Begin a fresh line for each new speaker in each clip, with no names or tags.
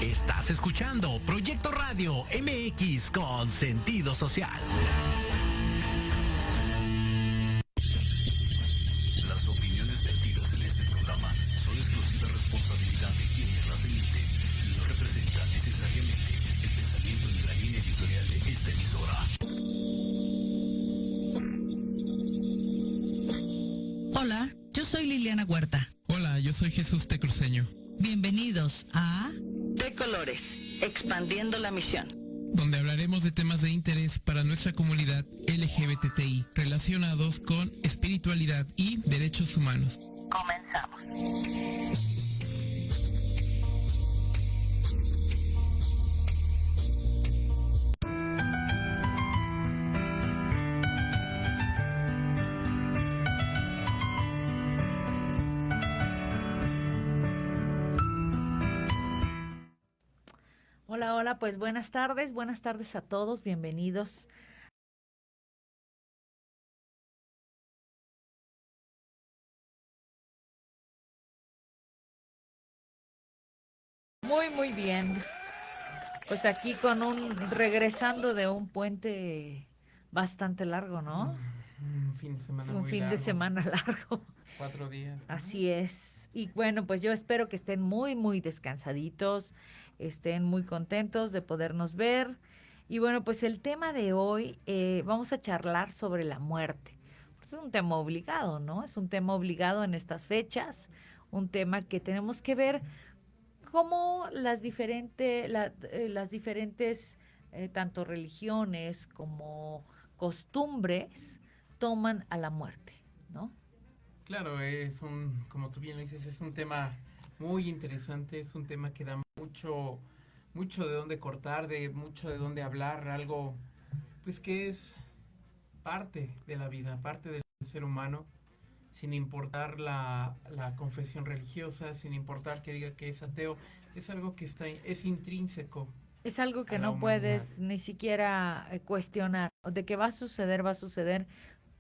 Estás escuchando Proyecto Radio MX con sentido social. Las opiniones vertidas en este programa son exclusiva responsabilidad de quienes las emiten y no representan necesariamente el pensamiento ni la línea editorial de esta emisora.
Hola, yo soy Liliana Huerta.
Hola, yo soy Jesús Tecruceño.
Bienvenidos a De Colores, expandiendo la misión,
donde hablaremos de temas de interés para nuestra comunidad LGBTI relacionados con espiritualidad y derechos humanos.
Comenzamos.
Hola, pues buenas tardes a todos, bienvenidos. Muy bien. Pues aquí regresando de un puente bastante largo, ¿no?
Un fin de semana
Es un
muy
fin
largo.
de semana largo.
4 días. ¿No?
Así es. Y bueno, pues yo espero que estén muy descansaditos, estén muy contentos de podernos ver. Y bueno, pues el tema de hoy, vamos a charlar sobre la muerte. Es un tema obligado, ¿no? Es un tema obligado en estas fechas, un tema que tenemos que ver cómo las diferentes tanto religiones como costumbres toman a la muerte, ¿no?
Claro, como tú bien lo dices, es un tema muy interesante, es un tema que da mucho de dónde cortar, mucho de dónde hablar, algo pues que es parte de la vida, parte del ser humano, sin importar la confesión religiosa, sin importar que diga que es ateo, es algo que es intrínseco.
Es algo que
a la
no
humanidad.
puedes ni siquiera cuestionar. De que va a suceder, va a suceder.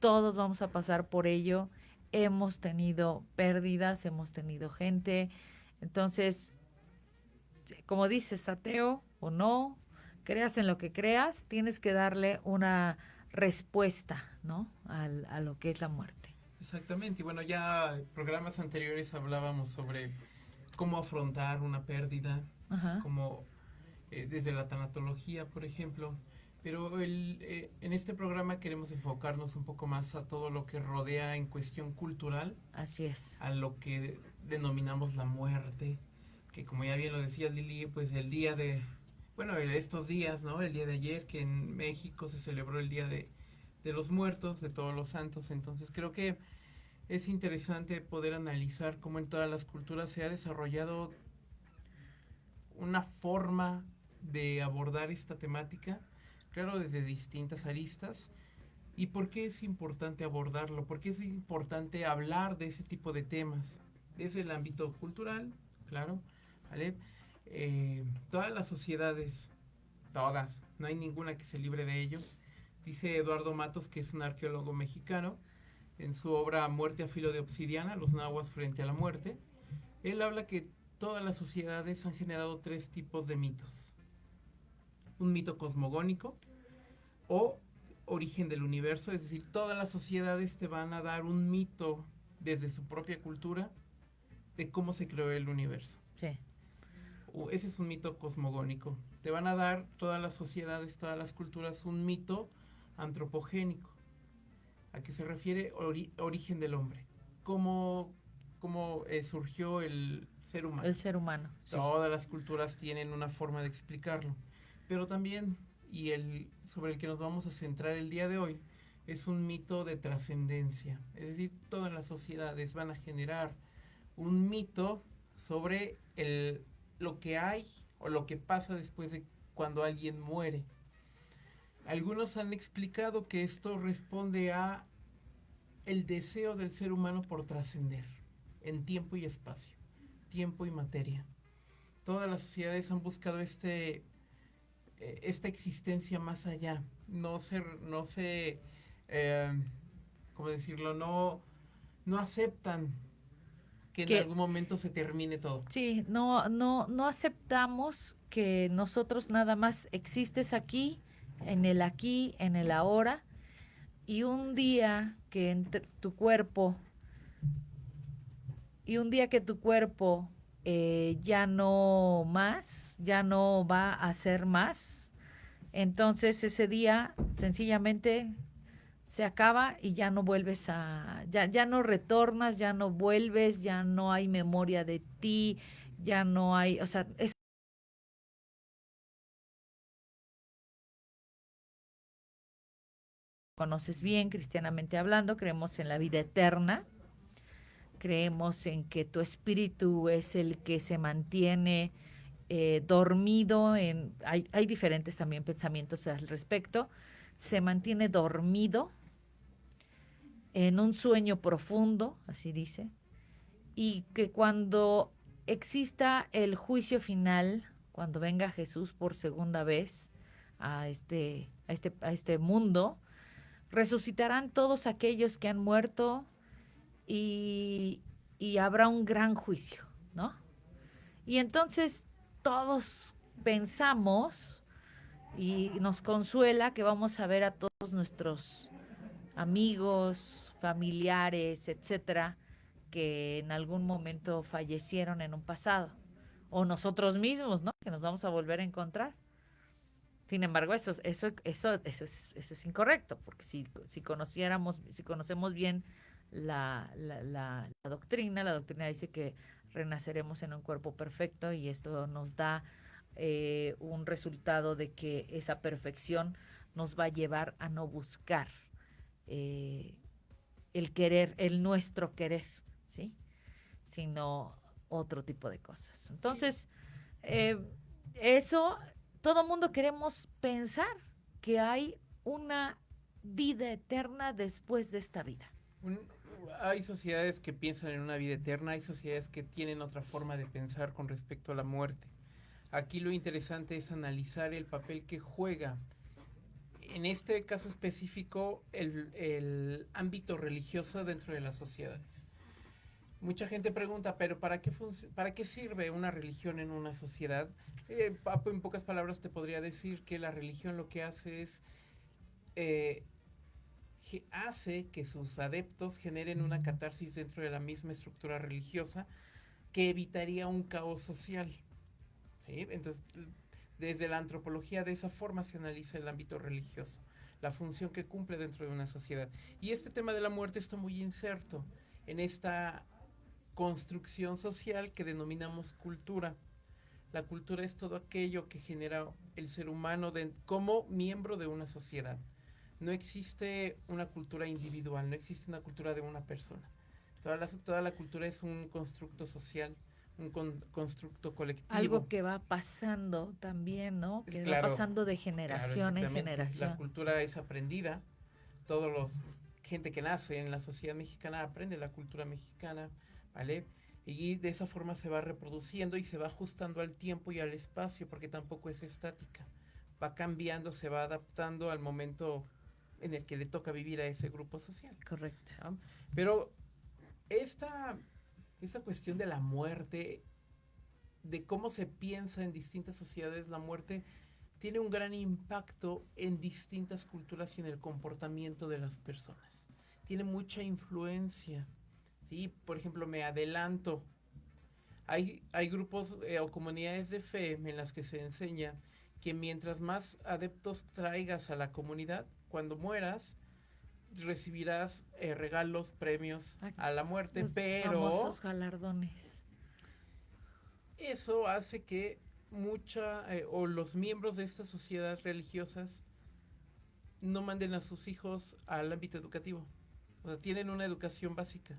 Todos vamos a pasar por ello. Hemos tenido pérdidas, hemos tenido gente. Entonces, como dices, ateo o no, creas en lo que creas, tienes que darle una respuesta, ¿no? A lo que es la muerte.
Exactamente, y bueno, ya en programas anteriores hablábamos sobre cómo afrontar una pérdida,
Ajá.
como desde la tanatología, por ejemplo, pero en este programa queremos enfocarnos un poco más a todo lo que rodea en cuestión cultural,
Así es.
a lo que denominamos la muerte, que como ya bien lo decía Lili, pues estos días, ¿no? El día de ayer, que en México se celebró el Día de los Muertos, de Todos los Santos, entonces creo que es interesante poder analizar cómo en todas las culturas se ha desarrollado una forma de abordar esta temática, claro, desde distintas aristas. ¿Y por qué es importante abordarlo? ¿Por qué es importante hablar de ese tipo de temas? Desde el ámbito cultural, claro, ¿vale? Todas las sociedades, todas, no hay ninguna que se libre de ello. Dice Eduardo Matos, que es un arqueólogo mexicano, en su obra Muerte a filo de obsidiana, los nahuas frente a la muerte, él habla que todas las sociedades han generado 3 tipos de mitos. Un mito cosmogónico o origen del universo, es decir, todas las sociedades te van a dar un mito desde su propia cultura de cómo se creó el universo.
Sí.
Ese es un mito cosmogónico. Te van a dar todas las sociedades, todas las culturas un mito antropogénico. ¿A qué se refiere? Origen del hombre. ¿Cómo surgió el ser humano?
El ser humano. Sí.
Todas las culturas tienen una forma de explicarlo. Pero también, sobre el que nos vamos a centrar el día de hoy, es un mito de trascendencia. Es decir, todas las sociedades van a generar un mito sobre lo que hay o lo que pasa después de cuando alguien muere. Algunos han explicado que esto responde a el deseo del ser humano por trascender en tiempo y espacio, tiempo y materia. Todas las sociedades han buscado esta existencia más allá. ¿Cómo decirlo? No aceptan que en
Que-
algún momento se termine todo.
Sí, no aceptamos que nosotros nada más existes aquí, en el ahora, y un día que tu cuerpo, ya no más, ya no va a ser más, entonces ese día sencillamente se acaba y ya no vuelves ya no retornas, ya no vuelves, ya no hay memoria de ti, ya no hay, o sea, conoces bien, cristianamente hablando, creemos en la vida eterna, creemos en que tu espíritu es el que se mantiene dormido, hay diferentes también pensamientos al respecto, se mantiene dormido en un sueño profundo, así dice, y que cuando exista el juicio final, cuando venga Jesús por segunda vez a este mundo, resucitarán todos aquellos que han muerto y, y habrá un gran juicio, ¿no? Y entonces todos pensamos y nos consuela que vamos a ver a todos nuestros amigos, familiares, etcétera, que en algún momento fallecieron en un pasado, o nosotros mismos, ¿no? Que nos vamos a volver a encontrar. Sin embargo, eso es incorrecto, porque si conocemos bien la doctrina, la doctrina dice que renaceremos en un cuerpo perfecto y esto nos da un resultado de que esa perfección nos va a llevar a no buscar eh, el nuestro querer, ¿sí? Sino otro tipo de cosas. Entonces, eh, eso, todo mundo queremos pensar que hay una vida eterna después de esta vida.
Un- Hay sociedades que piensan en una vida eterna, hay sociedades que tienen otra forma de pensar con respecto a la muerte. Aquí lo interesante es analizar el papel que juega, en este caso específico, el ámbito religioso dentro de las sociedades. Mucha gente pregunta, pero ¿para qué sirve una religión en una sociedad? En pocas palabras te podría decir que la religión lo que hace es eh, hace que sus adeptos generen una catarsis dentro de la misma estructura religiosa que evitaría un caos social. ¿Sí? Entonces, desde la antropología de esa forma se analiza el ámbito religioso, la función que cumple dentro de una sociedad. Y este tema de la muerte está muy inserto en esta construcción social que denominamos cultura. La cultura es todo aquello que genera el ser humano como miembro de una sociedad. No existe una cultura individual, no existe una cultura de una persona. Toda la cultura es un constructo social, un constructo colectivo.
Algo que va pasando también, ¿no? Que va
Claro,
pasando de
claro,
generación en
exactamente. La
generación.
cultura es aprendida. Todos los gente que nace en la sociedad mexicana aprende la cultura mexicana, ¿vale? Y de esa forma se va reproduciendo y se va ajustando al tiempo y al espacio, porque tampoco es estática. Va cambiando, se va adaptando al momento en el que le toca vivir a ese grupo social.
Correcto.
¿No? Pero esta cuestión de la muerte, de cómo se piensa en distintas sociedades la muerte, tiene un gran impacto en distintas culturas y en el comportamiento de las personas. Tiene mucha influencia. ¿Sí? Por ejemplo, me adelanto. Hay grupos o comunidades de fe en las que se enseña que mientras más adeptos traigas a la comunidad, cuando mueras, recibirás regalos, premios a la muerte,
Los
pero
famosos galardones.
eso hace que o los miembros de estas sociedades religiosas no manden a sus hijos al ámbito educativo. O sea, tienen una educación básica,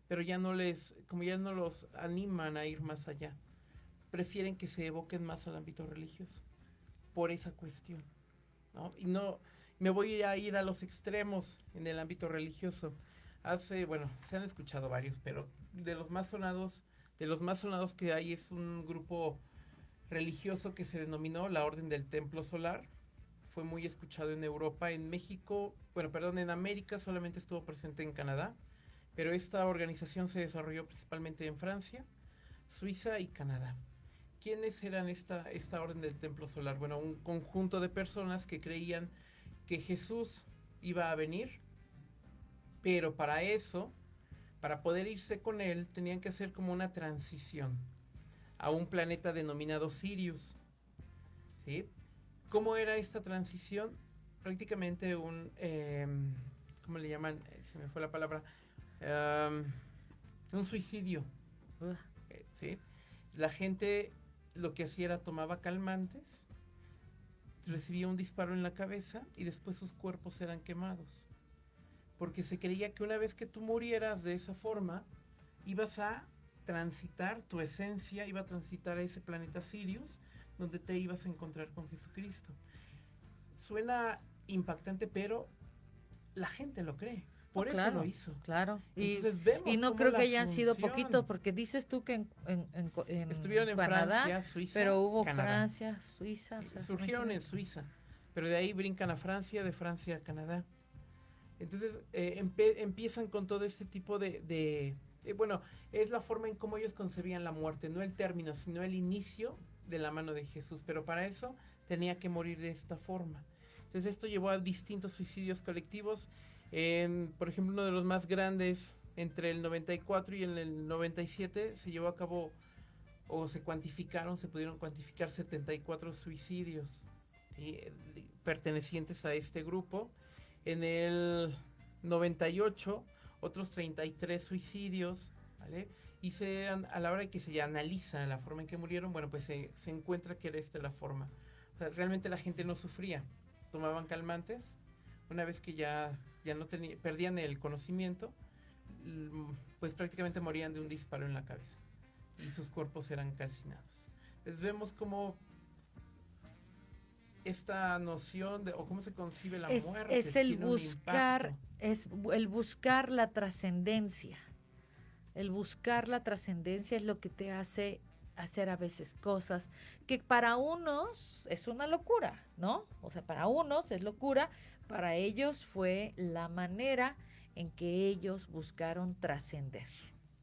pero como ya no los animan a ir más allá, prefieren que se evoquen más al ámbito religioso, por esa cuestión, ¿no? Y no, me voy a ir a los extremos en el ámbito religioso. Se han escuchado varios, pero de los más sonados que hay es un grupo religioso que se denominó la Orden del Templo Solar. Fue muy escuchado en Europa, en México, en América solamente estuvo presente en Canadá, pero esta organización se desarrolló principalmente en Francia, Suiza y Canadá. ¿Quiénes eran esta orden del Templo Solar? Bueno, un conjunto de personas que creían que Jesús iba a venir, pero para eso, para poder irse con él, tenían que hacer como una transición a un planeta denominado Sirius. ¿Sí? ¿Cómo era esta transición? Prácticamente ¿cómo le llaman? Se me fue la palabra. Un suicidio. ¿Sí? La gente lo que hacía era tomaba calmantes, recibía un disparo en la cabeza y después sus cuerpos eran quemados. Porque se creía que una vez que tú murieras de esa forma, ibas a transitar, tu esencia iba a transitar a ese planeta Sirius, donde te ibas a encontrar con Jesucristo. Suena impactante, pero la gente lo cree. Por eso
claro,
lo hizo.
Claro.
Entonces,
Y no creo que hayan sido poquitos, porque dices tú que
estuvieron en
Canadá,
Francia, Suiza,
pero hubo
Canadá.
Francia, Suiza.
Surgieron en Suiza, pero de ahí brincan a Francia, de Francia a Canadá. Entonces empiezan con todo este tipo bueno, es la forma en cómo ellos concebían la muerte, no el término, sino el inicio de la mano de Jesús. Pero para eso tenía que morir de esta forma. Entonces esto llevó a distintos suicidios colectivos. Por ejemplo, uno de los más grandes, entre el 94 y el 97, se llevó a cabo, o se pudieron cuantificar 74 suicidios, ¿sí?, pertenecientes a este grupo. En el 98, otros 33 suicidios, ¿vale? Y a la hora de que se analiza la forma en que murieron, bueno, pues se encuentra que era esta la forma. O sea, realmente la gente no sufría, tomaban calmantes. Una vez que ya no perdían el conocimiento, pues prácticamente morían de un disparo en la cabeza y sus cuerpos eran calcinados. Entonces vemos cómo esta noción o cómo se concibe la muerte
es el buscar la trascendencia. El buscar la trascendencia es lo que te hace hacer a veces cosas que para unos es una locura, ¿no? O sea, para unos es locura, para ellos fue la manera en que ellos buscaron trascender,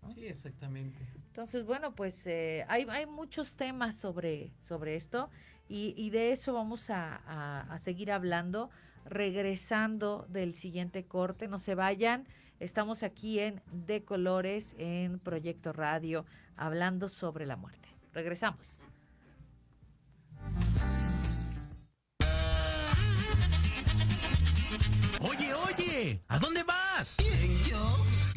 ¿no?
Sí, exactamente.
Entonces, bueno, pues hay muchos temas sobre esto y de eso vamos a seguir hablando, regresando del siguiente corte. No se vayan, estamos aquí en De Colores, en Proyecto Radio, hablando sobre la muerte. Regresamos.
Oye, ¿a dónde vas? ¿Quién, yo?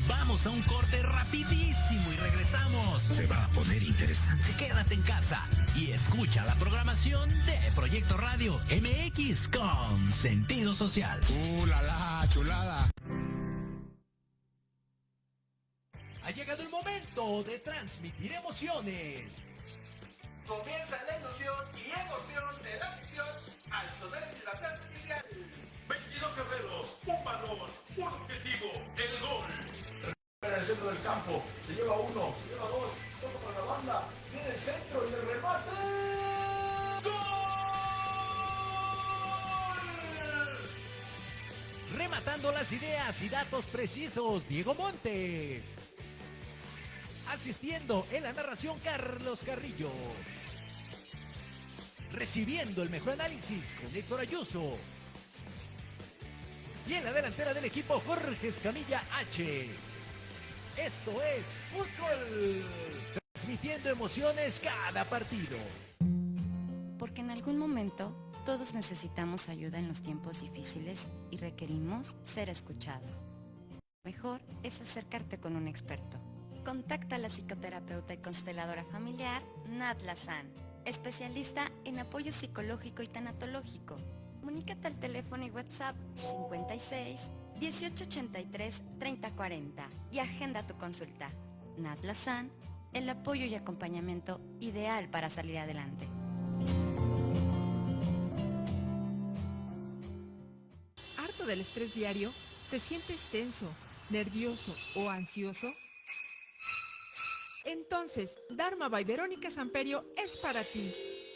Vamos a un corte rapidísimo y regresamos. Se va a poner interesante. Quédate en casa y escucha la programación de Proyecto Radio MX con sentido social.
La chulada.
Ha llegado el momento de transmitir emociones.
Comienza la ilusión y emoción de la misión al sonar el silbatazo inicial. 22 guerreros, un balón, un objetivo, el gol. En el centro del campo, se lleva uno, se lleva dos, toca para la banda, viene el centro y el remate. ¡Gol!
Rematando las ideas y datos precisos, Diego Montes. Asistiendo en la narración, Carlos Carrillo. Recibiendo el mejor análisis con Héctor Ayuso. Y en la delantera del equipo, Jorge Escamilla H. Esto es fútbol, transmitiendo emociones cada partido.
Porque en algún momento todos necesitamos ayuda en los tiempos difíciles y requerimos ser escuchados. Mejor es acercarte con un experto. Contacta a la psicoterapeuta y consteladora familiar Nat Lazán, especialista en apoyo psicológico y tanatológico. Comunícate al teléfono y WhatsApp 56 1883 3040 y agenda tu consulta. Nat Lazán, el apoyo y acompañamiento ideal para salir adelante.
¿Harto del estrés diario? ¿Te sientes tenso, nervioso o ansioso? Entonces, Dharma by Verónica Samperio es para ti.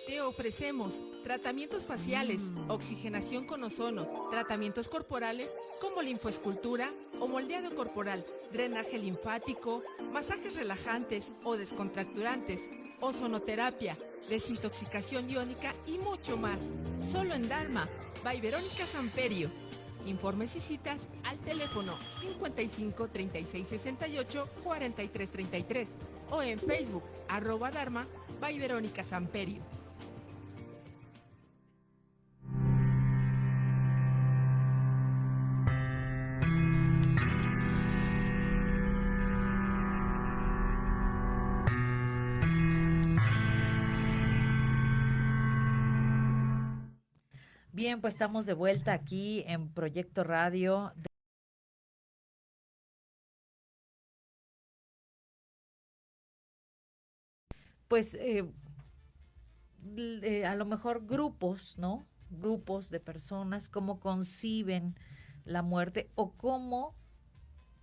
Te ofrecemos tratamientos faciales, oxigenación con ozono, tratamientos corporales como linfoescultura o moldeado corporal, drenaje linfático, masajes relajantes o descontracturantes, ozonoterapia, desintoxicación iónica y mucho más. Solo en Dharma, by Verónica Samperio. Informes y citas al teléfono 55 36 68 43 33 o en Facebook @Dharma by Verónica Samperio.
Bien, pues estamos de vuelta aquí en Proyecto Radio. Pues a lo mejor grupos, ¿no? Grupos de personas, cómo conciben la muerte o cómo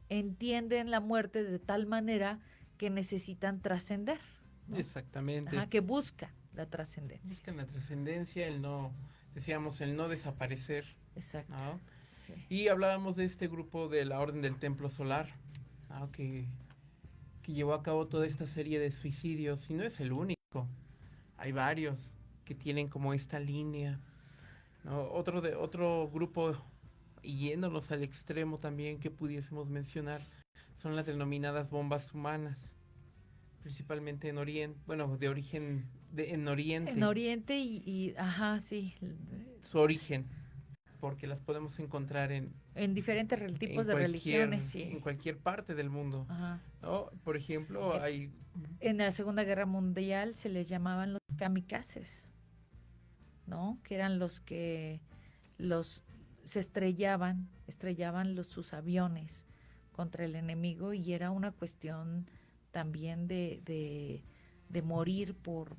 entienden la muerte de tal manera que necesitan trascender, ¿no?
Exactamente.
Ajá, que buscan la trascendencia.
Buscan la trascendencia, el no, decíamos, el no desaparecer.
Exacto.
¿No?
Sí.
Y hablábamos de este grupo de la Orden del Templo Solar, ¿no? que llevó a cabo toda esta serie de suicidios, y no es el único. Hay varios que tienen como esta línea, ¿no? Otro grupo, y yéndonos al extremo también que pudiésemos mencionar, son las denominadas bombas humanas, principalmente en Oriente, bueno, de origen en Oriente.
En Oriente ajá, sí.
Su origen, porque las podemos encontrar en
diferentes tipos de religiones, sí.
En cualquier parte del mundo.
Ajá.
¿No? Por ejemplo, hay...
En la Segunda Guerra Mundial se les llamaban los kamikazes, ¿no? Que eran los que se estrellaban sus aviones contra el enemigo, y era una cuestión también de morir por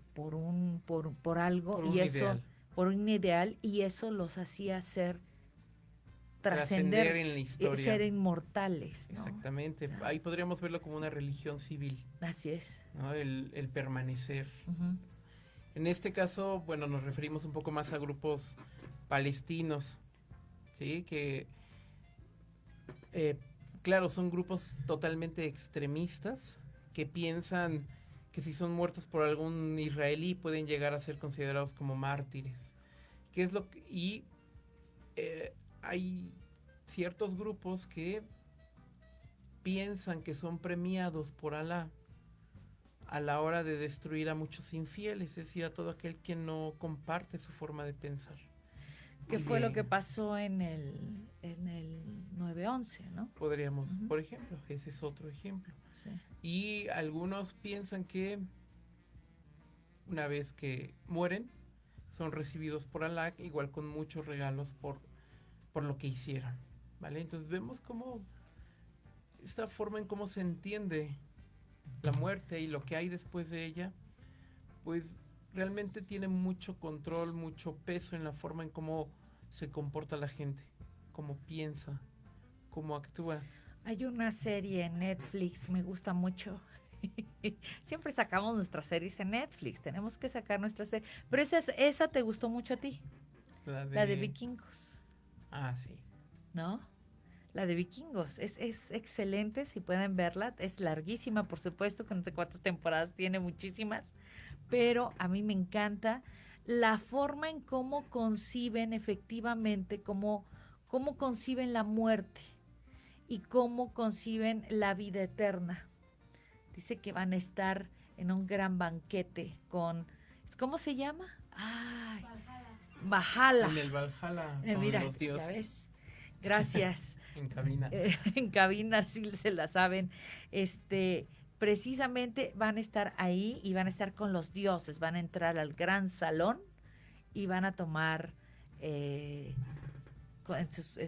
algo,
por un
y eso
ideal.
Por un ideal, y eso los hacía trascender
en la historia.
Ser inmortales, ¿no?
Exactamente.
O sea,
ahí podríamos verlo como una religión civil.
Así es.
¿No? El permanecer.
Uh-huh.
En este caso, bueno, nos referimos un poco más a grupos palestinos, ¿sí? Que, claro, son grupos totalmente extremistas que piensan que si son muertos por algún israelí pueden llegar a ser considerados como mártires. ¿Qué es lo que, y hay ciertos grupos que piensan que son premiados por Alá a la hora de destruir a muchos infieles, es decir, a todo aquel que no comparte su forma de pensar.
¿Qué fue lo que pasó en el 9/11, no?
Podríamos,
Uh-huh.
por ejemplo, ese es otro ejemplo.
Sí.
Y algunos piensan que una vez que mueren, son recibidos por Alá, igual con muchos regalos por lo que hicieron, ¿vale? Entonces vemos cómo esta forma en cómo se entiende la muerte y lo que hay después de ella, pues realmente tiene mucho control, mucho peso en la forma en cómo se comporta la gente, cómo piensa, cómo actúa.
Hay una serie en Netflix, me gusta mucho. Siempre sacamos nuestras series en Netflix, tenemos que sacar nuestra serie. Pero esa te gustó mucho a ti, la de Vikingos.
Ah, sí.
¿No? La de Vikingos, es excelente, si pueden verla, es larguísima, por supuesto, que no sé cuántas temporadas tiene, muchísimas, pero a mí me encanta la forma en cómo conciben efectivamente, cómo conciben la muerte y cómo conciben la vida eterna. Dice que van a estar en un gran banquete con, ¿cómo se llama? Ay, Valhalla.
En el Valhalla, con
Mira,
los dioses.
ya ves. Gracias.
En cabina.
En cabina, sí se la saben. Precisamente van a estar ahí y van a estar con los dioses. Van a entrar al gran salón y van a tomar en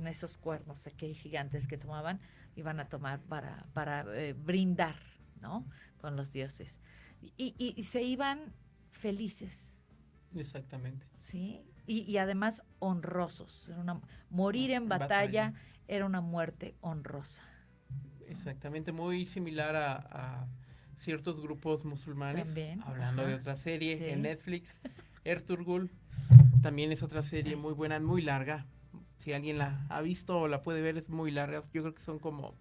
esos cuernos aquellos gigantes que tomaban, y van a tomar para brindar, ¿no? Con los dioses. Y se iban felices.
Exactamente.
¿Sí? Y además honrosos. Morir en batalla era una muerte honrosa.
Exactamente, muy similar a ciertos grupos musulmanes.
También.
Hablando
Ajá.
de otra serie
Sí.
en Netflix, Ertugrul también es otra serie muy buena, muy larga. Si alguien la ha visto o la puede ver, es muy larga. Yo creo que son como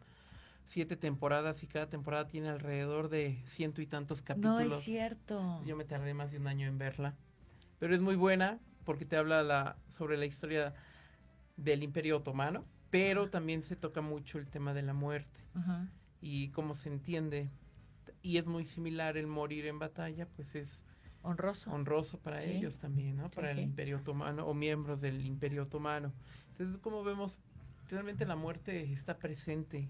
7 temporadas y cada temporada tiene alrededor de 100 y tantos
No
capítulos.
es cierto.
Yo me tardé más de un año en verla. Pero es muy buena porque te habla sobre la historia del Imperio Otomano, pero también se toca mucho el tema de la muerte
Ajá.
y cómo se entiende. Y es muy similar el morir en batalla, pues es
Honroso.
honroso para
Sí.
ellos también, ¿no?
Sí,
Para el
sí.
Imperio Otomano o miembros del Imperio Otomano. Entonces, como vemos, realmente la muerte está presente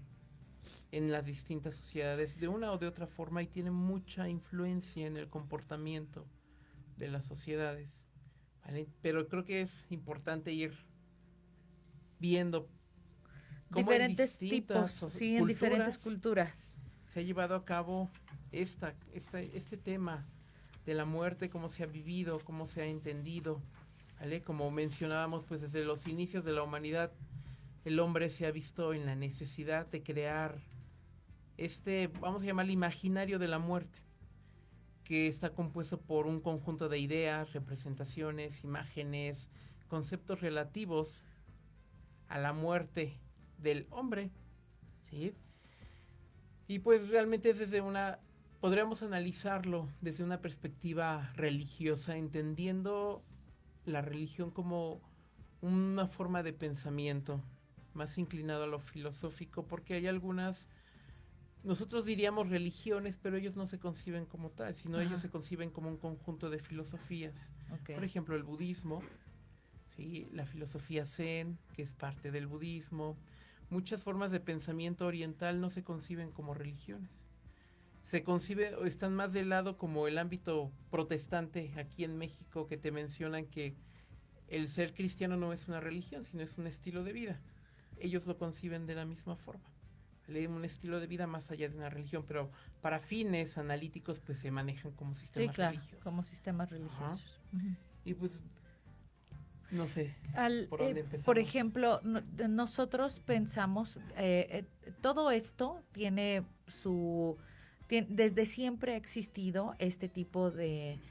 en las distintas sociedades de una o de otra forma y tiene mucha influencia en el comportamiento de las sociedades, ¿vale? Pero creo que es importante ir viendo cómo en
Diferentes tipos,
distintas
sí, en diferentes culturas.
se ha llevado a cabo este tema de la muerte, cómo se ha vivido, cómo se ha entendido, ¿vale? Como mencionábamos, pues desde los inicios de la humanidad, el hombre se ha visto en la necesidad de crear vamos a llamarlo imaginario de la muerte, que está compuesto por un conjunto de ideas, representaciones, imágenes, conceptos relativos a la muerte del hombre, ¿sí? Y pues realmente podríamos analizarlo desde una perspectiva religiosa, entendiendo la religión como una forma de pensamiento más inclinado a lo filosófico, porque hay nosotros diríamos religiones, pero ellos no se conciben como tal, sino
Ajá.
ellos se conciben como un conjunto de filosofías.
Okay.
Por ejemplo, el budismo, ¿sí? La filosofía zen, que es parte del budismo. Muchas formas de pensamiento oriental no se conciben como religiones. Se conciben o están más del lado como el ámbito protestante aquí en México, que te mencionan que el ser cristiano no es una religión, sino es un estilo de vida. Ellos lo conciben de la misma forma. Un estilo de vida más allá de una religión, pero para fines analíticos pues se manejan como sistemas
Sí, claro,
religiosos.
como sistemas religiosos. Ujú.
Y pues, no sé, ¿por dónde empezamos?
Por ejemplo, nosotros pensamos, todo esto tiene desde siempre ha existido este tipo de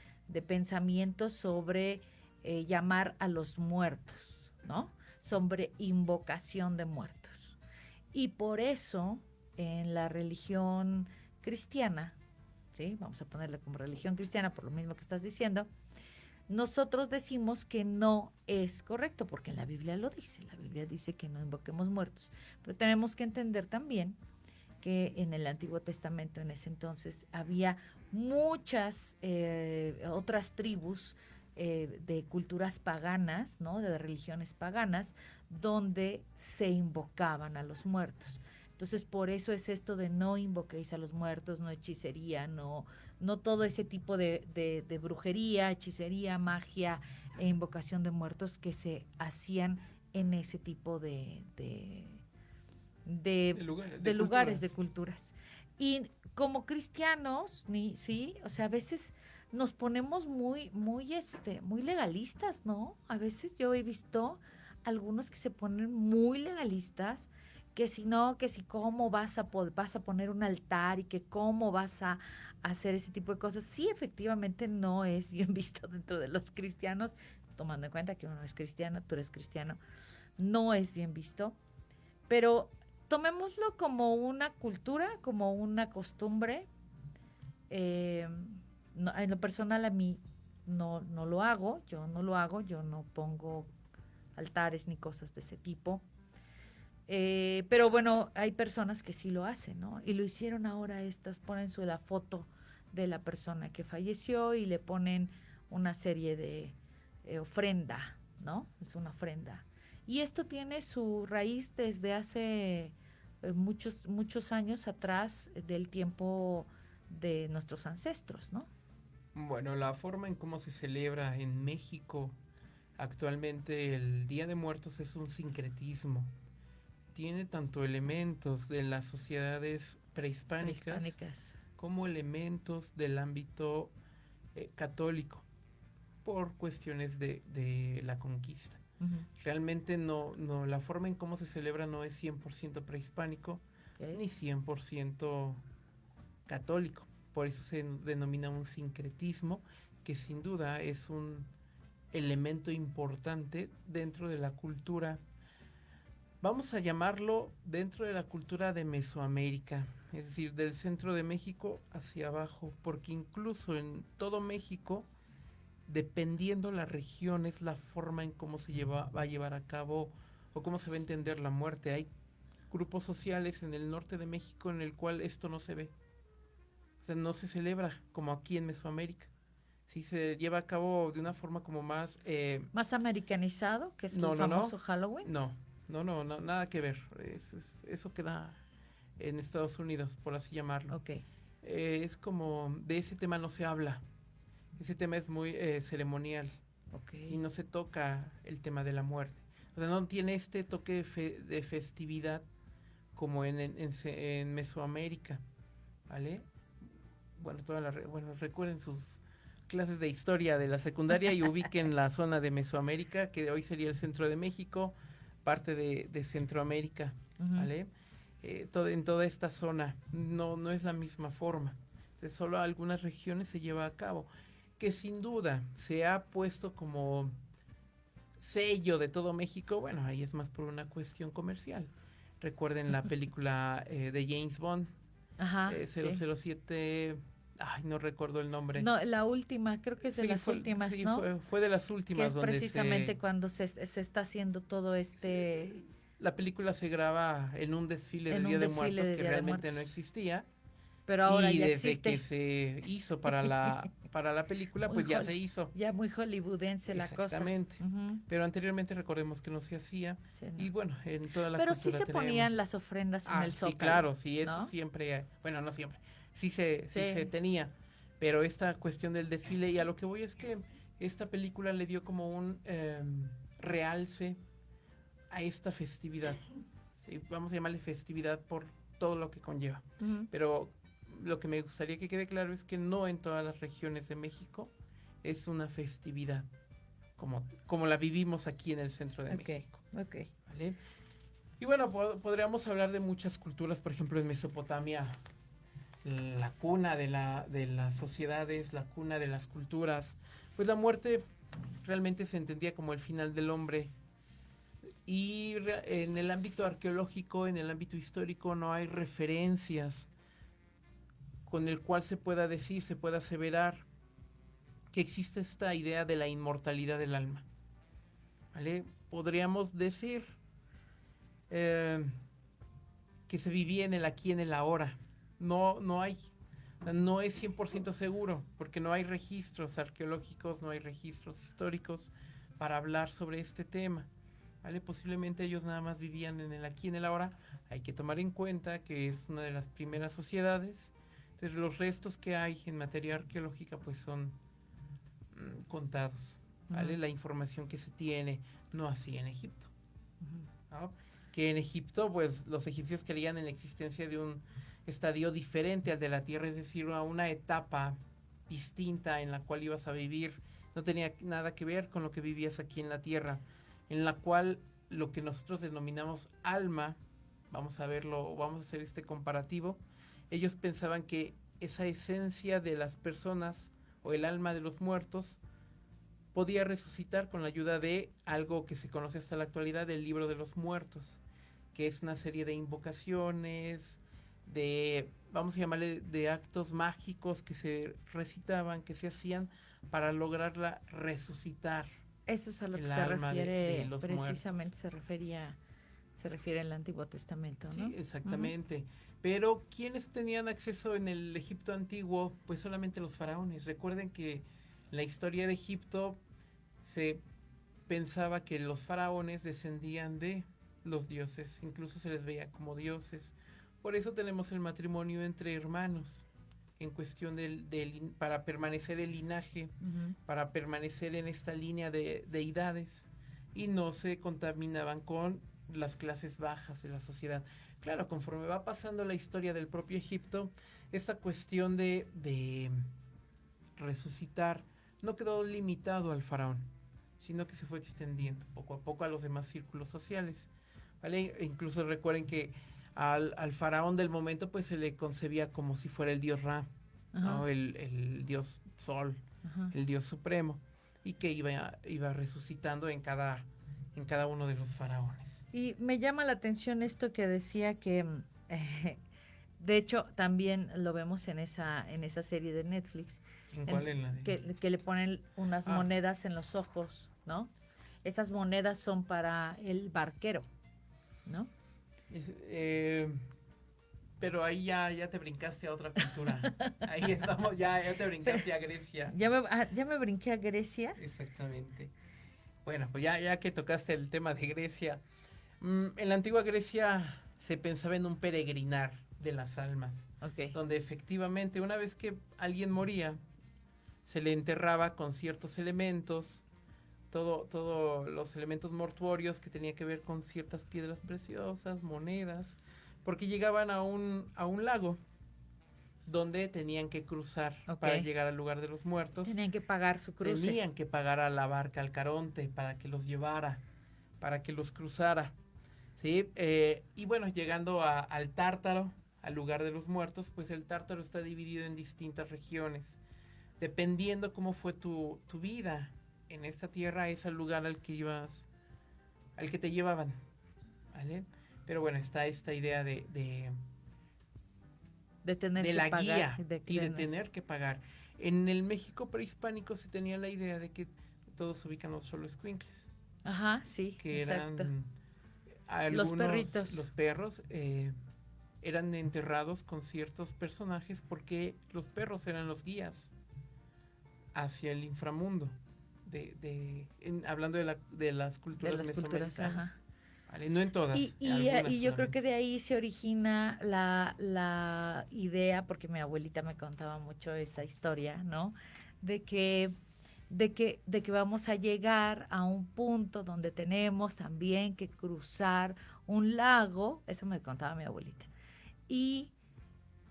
pensamientos sobre llamar a los muertos, ¿no? Sobre invocación de muertos. Y por eso en la religión cristiana, ¿sí? Vamos a ponerle como religión cristiana por lo mismo que estás diciendo, nosotros decimos que no es correcto, porque la Biblia lo dice. La Biblia dice que no invoquemos muertos. Pero tenemos que entender también que en el Antiguo Testamento en ese entonces había muchas otras tribus de culturas paganas, ¿no? De religiones paganas, donde se invocaban a los muertos. Entonces, por eso es esto de no invoquéis a los muertos, no hechicería, no todo ese tipo de brujería, hechicería, magia e invocación de muertos que se hacían en ese tipo de lugares, de culturas. Y como cristianos, sí, o sea, a veces nos ponemos muy legalistas, ¿no? A veces yo he visto algunos que se ponen muy legalistas, que si no, que si cómo vas a poner un altar y que cómo vas a hacer ese tipo de cosas. Sí, efectivamente no es bien visto dentro de los cristianos, tomando en cuenta que uno es cristiano, tú eres cristiano, no es bien visto, pero tomémoslo como una cultura, como una costumbre. En lo personal a mí no lo hago, yo no pongo altares ni cosas de ese tipo. Pero bueno, hay personas que sí lo hacen, ¿no? Y lo hicieron ahora ponen la foto de la persona que falleció y le ponen una serie de ofrenda, ¿no? Es una ofrenda. Y esto tiene su raíz desde hace muchos años atrás, del tiempo de nuestros ancestros, ¿no?
Bueno, la forma en cómo se celebra en México actualmente el Día de Muertos es un sincretismo. Tiene tanto elementos de las sociedades prehispánicas como elementos del ámbito católico por cuestiones de la conquista.
Uh-huh.
Realmente la forma en cómo se celebra no es 100% prehispánico,
Okay.
ni 100% católico. Por eso se denomina un sincretismo que sin duda es un elemento importante dentro de la cultura, vamos a llamarlo dentro de la cultura de Mesoamérica, es decir, del centro de México hacia abajo, porque incluso en todo México, dependiendo la región, es la forma en cómo va a llevar a cabo o cómo se va a entender la muerte. Hay grupos sociales en el norte de México en el cual esto no se ve. O sea, no se celebra como aquí en Mesoamérica. Sí se lleva a cabo de una forma como más...
¿Más americanizado, que es
no,
el
no, no.
famoso Halloween?
No, nada que ver. Eso queda en Estados Unidos, por así llamarlo.
Ok.
Es como, de ese tema no se habla. Ese tema es muy ceremonial.
Ok.
Y no se toca el tema de la muerte. O sea, no tiene este toque de festividad como en Mesoamérica, ¿vale? Bueno, recuerden sus clases de historia de la secundaria y ubiquen la zona de Mesoamérica, que hoy sería el centro de México, parte de Centroamérica, ¿vale? En toda esta zona no es la misma forma. Entonces, solo algunas regiones se lleva a cabo, que sin duda se ha puesto como sello de todo México. Bueno, ahí es más por una cuestión comercial. Recuerden la película de James Bond,
Ajá,
007, ay, no recuerdo el nombre.
No, la última, creo que es de las últimas,
sí,
¿no?
Fue de las últimas.
Que es precisamente cuando se está haciendo todo
La película se graba en un desfile de Día de Muertos que realmente no existía.
Pero ahora
y
ya
desde
existe.
que se hizo para la película, pues ya se hizo.
Ya muy hollywoodense la cosa.
Exactamente. Pero anteriormente recordemos que no se hacía.
Sí, no.
Y bueno, en toda la
Pero
cultura
sí se ponían las ofrendas en el Zócalo.
Sí, claro, sí, eso
¿no?
siempre, bueno, no siempre, sí se tenía. Pero esta cuestión del desfile, y a lo que voy es que esta película le dio como un realce a esta festividad. Sí, vamos a llamarle festividad por todo lo que conlleva. Pero lo que me gustaría que quede claro es que no en todas las regiones de México es una festividad como la vivimos aquí en el centro de México.
Ok.
¿Vale? Y bueno, podríamos hablar de muchas culturas, por ejemplo en Mesopotamia, la cuna de las sociedades, la cuna de las culturas. Pues la muerte realmente se entendía como el final del hombre. Y en el ámbito arqueológico, en el ámbito histórico, no hay referencias con el cual se pueda decir, se pueda aseverar que existe esta idea de la inmortalidad del alma. ¿Vale? Podríamos decir que se vivía en el aquí, en el ahora. No hay, no es 100% seguro, porque no hay registros arqueológicos, no hay registros históricos para hablar sobre este tema. ¿Vale? Posiblemente ellos nada más vivían en el aquí, en el ahora. Hay que tomar en cuenta que es una de las primeras sociedades. Entonces los restos que hay en materia arqueológica pues son contados, ¿vale? La información que se tiene, no así en Egipto, ¿no? Que en Egipto pues los egipcios creían en la existencia de un estadio diferente al de la Tierra, es decir, una etapa distinta en la cual ibas a vivir, no tenía nada que ver con lo que vivías aquí en la Tierra, en la cual lo que nosotros denominamos alma, vamos a verlo, vamos a hacer este comparativo. Ellos pensaban que esa esencia de las personas o el alma de los muertos podía resucitar con la ayuda de algo que se conoce hasta la actualidad, del libro de los muertos, que es una serie de invocaciones, vamos a llamarle, de actos mágicos que se recitaban, que se hacían para lograrla resucitar.
Eso es a lo que se refiere, de los precisamente muertos. Se refiere al Antiguo Testamento, ¿no?
Sí, exactamente. Pero ¿quiénes tenían acceso en el Egipto antiguo? Pues solamente los faraones. Recuerden que en la historia de Egipto se pensaba que los faraones descendían de los dioses, incluso se les veía como dioses. Por eso tenemos el matrimonio entre hermanos, en cuestión para permanecer el linaje, para permanecer en esta línea de deidades, y no se contaminaban con las clases bajas de la sociedad. Claro, conforme va pasando la historia del propio Egipto, esa cuestión de resucitar no quedó limitado al faraón, sino que se fue extendiendo poco a poco a los demás círculos sociales, ¿vale? E incluso recuerden que al faraón del momento pues se le concebía como si fuera el dios Ra, ¿no? El dios sol,
Ajá.
el dios supremo, y que iba resucitando en cada uno de los faraones.
Y me llama la atención esto que decía que, de hecho, también lo vemos en esa serie de Netflix,
¿En cuál? En la de...
que le ponen unas
Ah.
monedas en los ojos, ¿no? Esas monedas son para el barquero, ¿no?
Pero ahí ya te brincaste a otra cultura. Ahí estamos, ya te brincaste a Grecia.
Ya me brinqué a Grecia.
Exactamente. Bueno, pues ya que tocaste el tema de Grecia, en la antigua Grecia se pensaba en un peregrinar de las almas,
Ok.
donde efectivamente una vez que alguien moría, se le enterraba con ciertos elementos, todos los elementos mortuorios que tenía que ver con ciertas piedras preciosas, monedas, porque llegaban a un lago donde tenían que cruzar
Ok.
para llegar al lugar de los muertos.
Tenían que pagar su cruce.
Tenían que pagar a la barca, al Caronte, para que los llevara, para que los cruzara. ¿Sí? Y bueno, llegando al Tártaro, al lugar de los muertos, pues el Tártaro está dividido en distintas regiones. Dependiendo cómo fue tu vida en esta tierra, es el lugar al que te llevaban, ¿vale? Pero bueno, está esta idea de
tener que
la
pagar,
guía y de
tener-
tener que pagar. En el México prehispánico se tenía la idea de que todos ubican los xoloescuincles,
Ajá, sí,
que
exacto.
eran algunos,
perritos.
los perros, eran enterrados con ciertos personajes porque los perros eran los guías hacia el inframundo, hablando de las culturas
de las culturas,
mesoamericanas.
ajá.
¿Vale? No en todas.
Y
en algunas
yo creo
solamente.
que de ahí se origina la idea, porque mi abuelita me contaba mucho esa historia, ¿no? De que vamos a llegar a un punto donde tenemos también que cruzar un lago, eso me contaba mi abuelita, y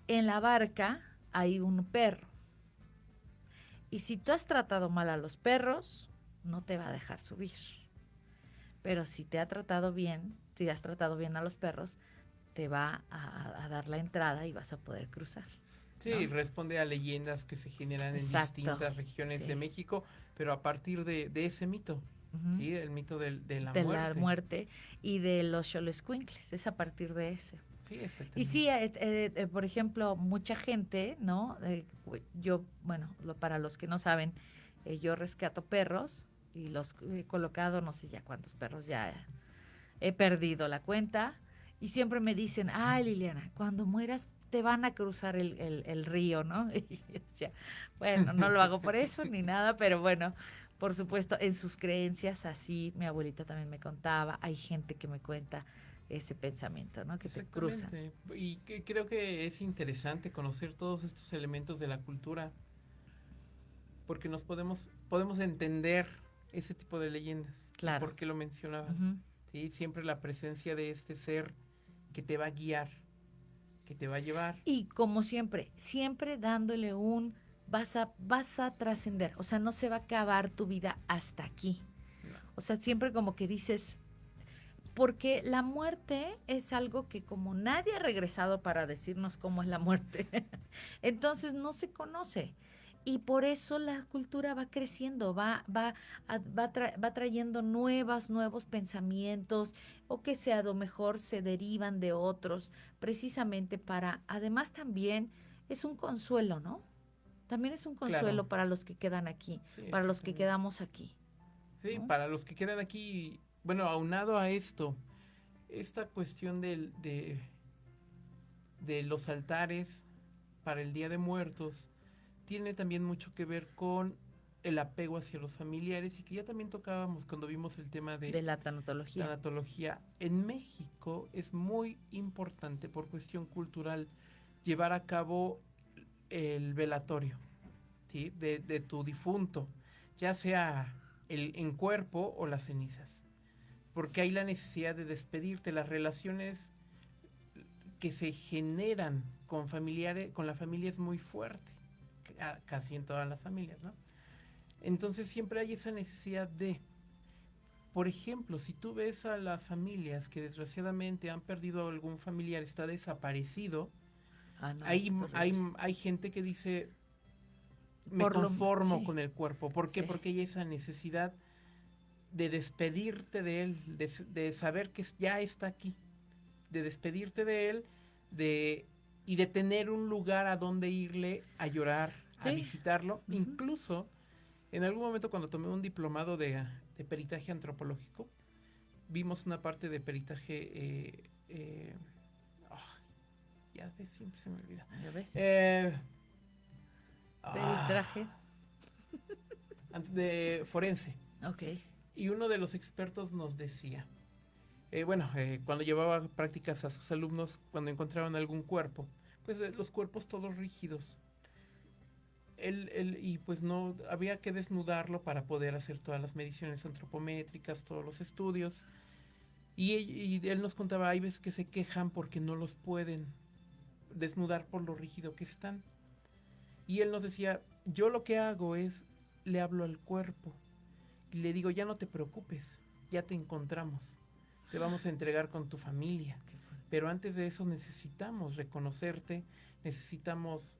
en la barca hay un perro. Y si tú has tratado mal a los perros, no te va a dejar subir. Pero si te ha tratado bien, si has tratado bien a los perros, te va a dar la entrada y vas a poder cruzar.
Sí,
¿no?
responde a leyendas que se generan
Exacto,
en distintas regiones
sí.
de México, pero a partir de ese mito,
Ujú.
¿sí? El mito de la
De
muerte.
la muerte y de los xoloescuincles, es a partir de ese.
Sí, exactamente.
Y sí, por ejemplo, mucha gente, ¿no? Yo, bueno, para los que no saben, yo rescato perros y los he colocado, no sé ya cuántos perros, ya he perdido la cuenta. Y siempre me dicen, ay, Liliana, cuando mueras te van a cruzar el río, ¿no? Y yo decía, bueno, no lo hago por eso ni nada, pero bueno, por supuesto, en sus creencias así, mi abuelita también me contaba, hay gente que me cuenta ese pensamiento, ¿no? Que te cruzan.
Exactamente. Y creo que es interesante conocer todos estos elementos de la cultura, porque nos podemos entender ese tipo de leyendas.
Claro.
¿Por qué lo mencionabas?
Ujú.
¿Sí? Siempre la presencia de este ser que te va a guiar, que te va a llevar.
Y como siempre dándole vas a trascender, o sea, no se va a acabar tu vida hasta aquí.
No.
O sea, siempre como que dices, porque la muerte es algo que como nadie ha regresado para decirnos cómo es la muerte, entonces no se conoce. Y por eso la cultura va creciendo, va trayendo nuevos pensamientos, o que sea, a lo mejor se derivan de otros, precisamente además también es un consuelo, ¿no? También es un consuelo
Claro.
para los que quedan aquí,
Sí,
para los que
exactamente.
quedamos aquí.
Sí,
¿no?
para los que quedan aquí, bueno, aunado a esto, esta cuestión de los altares para el Día de Muertos tiene también mucho que ver con el apego hacia los familiares, y que ya también tocábamos cuando vimos el tema
De la tanatología.
tanatología. En México es muy importante por cuestión cultural llevar a cabo el velatorio, ¿sí? de tu difunto, ya sea en cuerpo o las cenizas, porque hay la necesidad de despedirte. Las relaciones que se generan con la familia es muy fuerte, casi en todas las familias, ¿no? Entonces siempre hay esa necesidad por ejemplo, si tú ves a las familias que desgraciadamente han perdido a algún familiar, está desaparecido,
Ah, no,
hay
es horrible.
gente que dice, me
Por lo-
conformo
sí.
con el cuerpo. ¿Por qué?
Sí.
Porque hay esa necesidad de despedirte de él, de saber que ya está aquí, de despedirte de él, y de tener un lugar a donde irle a llorar, a
Sí.
visitarlo.
Ujú.
Incluso, en algún momento cuando tomé un diplomado de peritaje antropológico, vimos una parte de peritaje, ya ves, siempre se me olvida.
¿Ya ves?
Ah, de forense.
Ok.
Y uno de los expertos nos decía, cuando llevaba prácticas a sus alumnos, cuando encontraban algún cuerpo, pues los cuerpos todos rígidos. Y pues no, había que desnudarlo para poder hacer todas las mediciones antropométricas, todos los estudios. Y él nos contaba, hay veces que se quejan porque no los pueden desnudar por lo rígido que están. Y él nos decía, yo lo que hago es, le hablo al cuerpo y le digo, ya no te preocupes, ya te encontramos, te vamos a entregar con tu familia. Pero antes de eso necesitamos reconocerte, necesitamos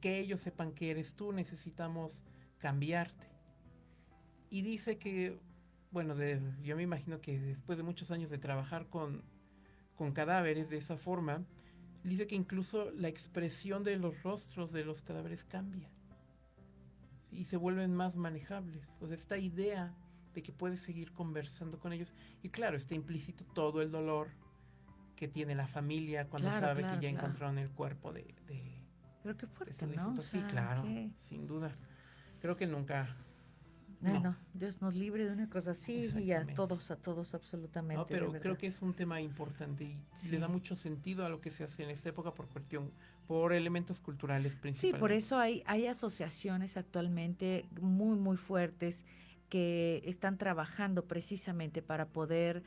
que ellos sepan que eres tú, necesitamos cambiarte. Y dice que, yo me imagino que después de muchos años de trabajar con cadáveres de esa forma, dice que incluso la expresión de los rostros de los cadáveres cambia y se vuelven más manejables. O sea, esta idea de que puedes seguir conversando con ellos. Y claro, está implícito todo el dolor que tiene la familia cuando
Claro,
sabe
claro,
que ya
claro.
encontraron el cuerpo de
Pero qué
su
fuerte, ¿no?
difunto.
O
Sí,
sea,
claro,
que-
sin duda. Creo que nunca...
Ay,
no.
no, Dios nos libre de una cosa así y
Exactamente.
a todos absolutamente.
No, pero
de
creo
verdad.
que es un tema importante y
Sí.
le da mucho sentido a lo que se hace en esta época por elementos culturales
Sí,
principalmente.
por eso hay asociaciones actualmente muy, muy fuertes que están trabajando precisamente para poder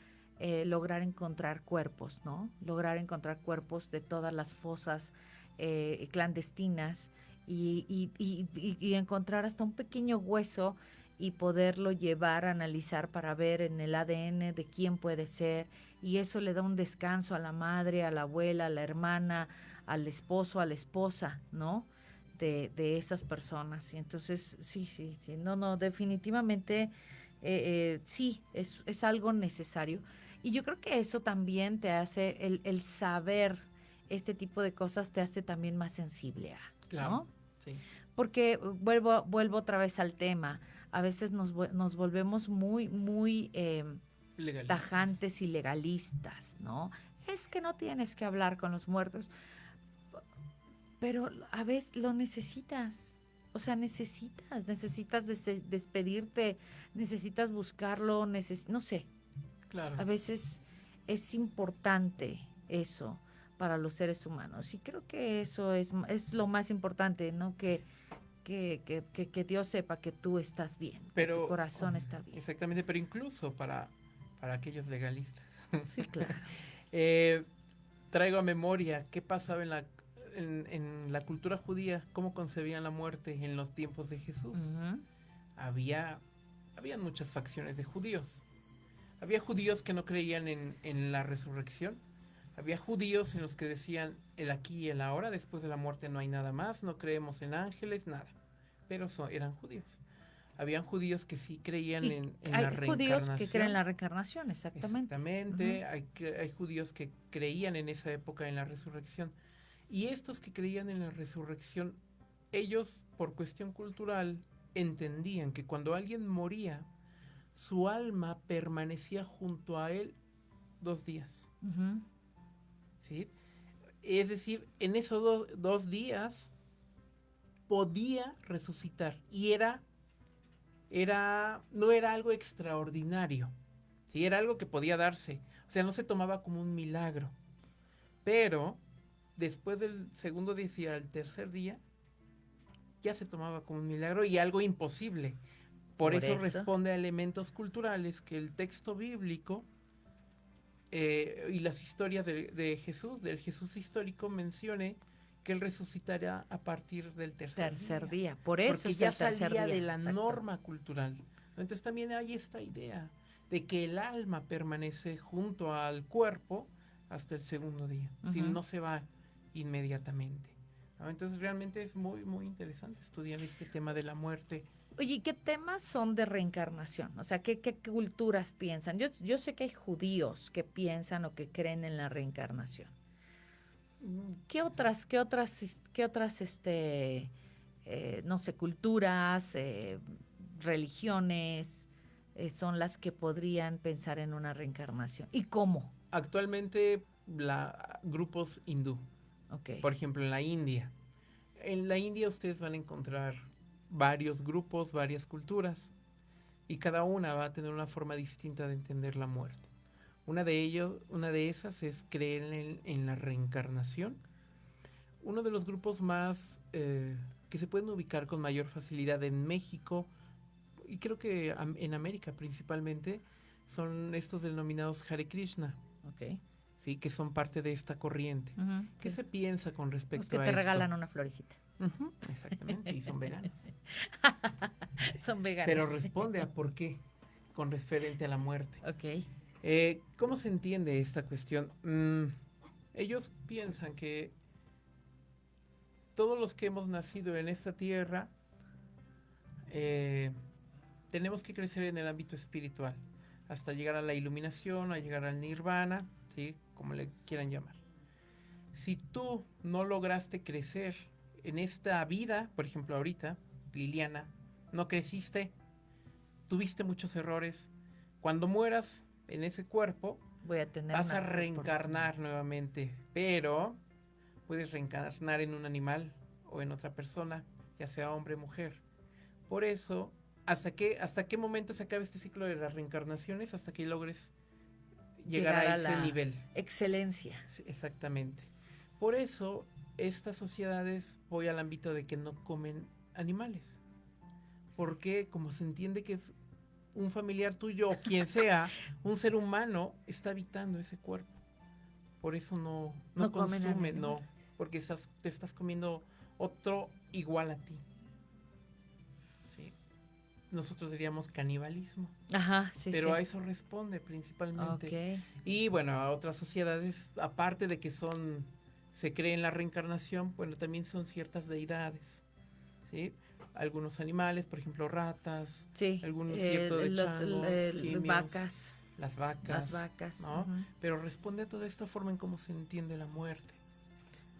lograr encontrar cuerpos, ¿no? Lograr encontrar cuerpos de todas las fosas clandestinas y encontrar hasta un pequeño hueso y poderlo llevar a analizar para ver en el ADN de quién puede ser. Y eso le da un descanso a la madre, a la abuela, a la hermana, al esposo, a la esposa, ¿no? De esas personas. Y entonces, sí, no, definitivamente, sí, es algo necesario. Y yo creo que eso también te hace, el saber este tipo de cosas te hace también más sensible,
Claro,
¿no?
sí.
Porque vuelvo otra vez al tema. A veces nos volvemos muy, muy
Legalistas.
tajantes y legalistas, ¿no? Es que no tienes que hablar con los muertos, pero a veces lo necesitas. O sea, necesitas despedirte, necesitas buscarlo, no sé.
Claro.
A veces es importante eso para los seres humanos. Y creo que eso es lo más importante, ¿no? Que Dios sepa que tú estás bien, que tu corazón está bien.
Exactamente, pero incluso para aquellos legalistas.
Sí, claro.
Traigo a memoria qué pasaba en la cultura judía, cómo concebían la muerte en los tiempos de Jesús.
Ujú.
Habían muchas facciones de judíos. Había judíos que no creían en la resurrección. Había judíos en los que decían el aquí y el ahora, después de la muerte no hay nada más, no creemos en ángeles, nada. Pero eran judíos. Habían judíos que sí creían
Y
en
hay
la reencarnación.
judíos que creen en la reencarnación, exactamente.
Exactamente.
Ujú.
Hay judíos que creían en esa época en la resurrección. Y estos que creían en la resurrección, ellos, por cuestión cultural, entendían que cuando alguien moría, su alma permanecía junto a él 2 días.
Ujú.
¿Sí? Es decir, en esos 2 días podía resucitar. Y no era algo extraordinario. ¿Sí? Era algo que podía darse. O sea, no se tomaba como un milagro. Pero después del segundo día y al tercer día, ya se tomaba como un milagro y algo imposible. Por eso responde a elementos culturales que el texto bíblico y las historias de Jesús, del Jesús histórico, mencione que él resucitará a partir del tercer día.
Por eso
Porque
es
ya
el tercer
salía
día.
de la
Exacto.
norma cultural. Entonces también hay esta idea de que el alma permanece junto al cuerpo hasta el segundo día.
Ujú.
Si no se va inmediatamente. ¿no? Entonces realmente es muy, muy interesante estudiar este tema de la muerte.
Oye, ¿qué temas son de reencarnación? O sea, ¿qué culturas piensan? Yo sé que hay judíos que piensan o que creen en la reencarnación. ¿Qué otras, no sé, culturas, religiones son las que podrían pensar en una reencarnación? ¿Y cómo?
Actualmente grupos hindú.
Okay.
Por ejemplo, en la India. En la India ustedes van a encontrar varios grupos, varias culturas, y cada una va a tener una forma distinta de entender la muerte. Una de esas es creer en la reencarnación. Uno de los grupos más que se pueden ubicar con mayor facilidad en México, y creo que en América principalmente, son estos denominados Hare Krishna.
Okay.
Sí, que son parte de esta corriente.
Uh-huh,
¿Qué se piensa con respecto
los que
a
te
esto?
Regalan una florecita.
Uh-huh, exactamente, y son veganos.
Son veganos.
Pero responde a por qué, con referente a la muerte.
Ok.
¿Cómo se entiende esta cuestión? Ellos piensan que todos los que hemos nacido en esta tierra tenemos que crecer en el ámbito espiritual hasta llegar a la iluminación, a llegar al nirvana, ¿sí? Como le quieran llamar. Si tú no lograste crecer en esta vida, por ejemplo ahorita, Liliana, no creciste, tuviste muchos errores, cuando mueras en ese cuerpo, vas a reencarnar nuevamente, pero puedes reencarnar en un animal o en otra persona, ya sea hombre o mujer. Por eso, ¿hasta qué momento se acaba este ciclo de las reencarnaciones? Hasta que logres llegar a ese nivel.
Excelencia.
Sí, exactamente. Por eso, estas sociedades voy al ámbito de que no comen animales. Porque como se entiende que es un familiar tuyo o quien sea, un ser humano está habitando ese cuerpo. Por eso no consumen, no, porque te estás comiendo otro igual a ti. ¿Sí? Nosotros diríamos canibalismo.
Ajá, sí.
Pero a eso responde principalmente.
Okay.
Y bueno, a otras sociedades, aparte de que se cree en la reencarnación, bueno, también son ciertas deidades, ¿sí? Algunos animales, por ejemplo, ratas,
sí,
algunos ciertos de changos, simios,
vacas.
Las vacas, ¿no?
Uh-huh.
Pero responde a toda esta forma en cómo se entiende la muerte.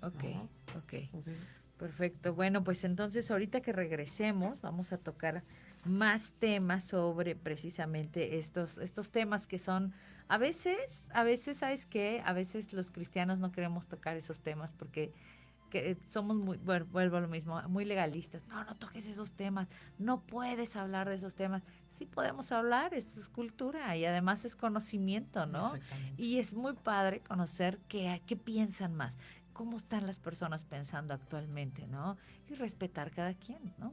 Ok,
¿no?
ok.
Entonces,
perfecto. Bueno, pues entonces ahorita que regresemos vamos a tocar más temas sobre precisamente estos temas que son, a veces, ¿sabes qué? A veces los cristianos no queremos tocar esos temas porque somos muy, bueno, vuelvo a lo mismo, muy legalistas. No toques esos temas, no puedes hablar de esos temas. Sí podemos hablar, esto es cultura y además es conocimiento, ¿no? Y es muy padre conocer qué piensan más, cómo están las personas pensando actualmente, ¿no? Y respetar cada quien, ¿no?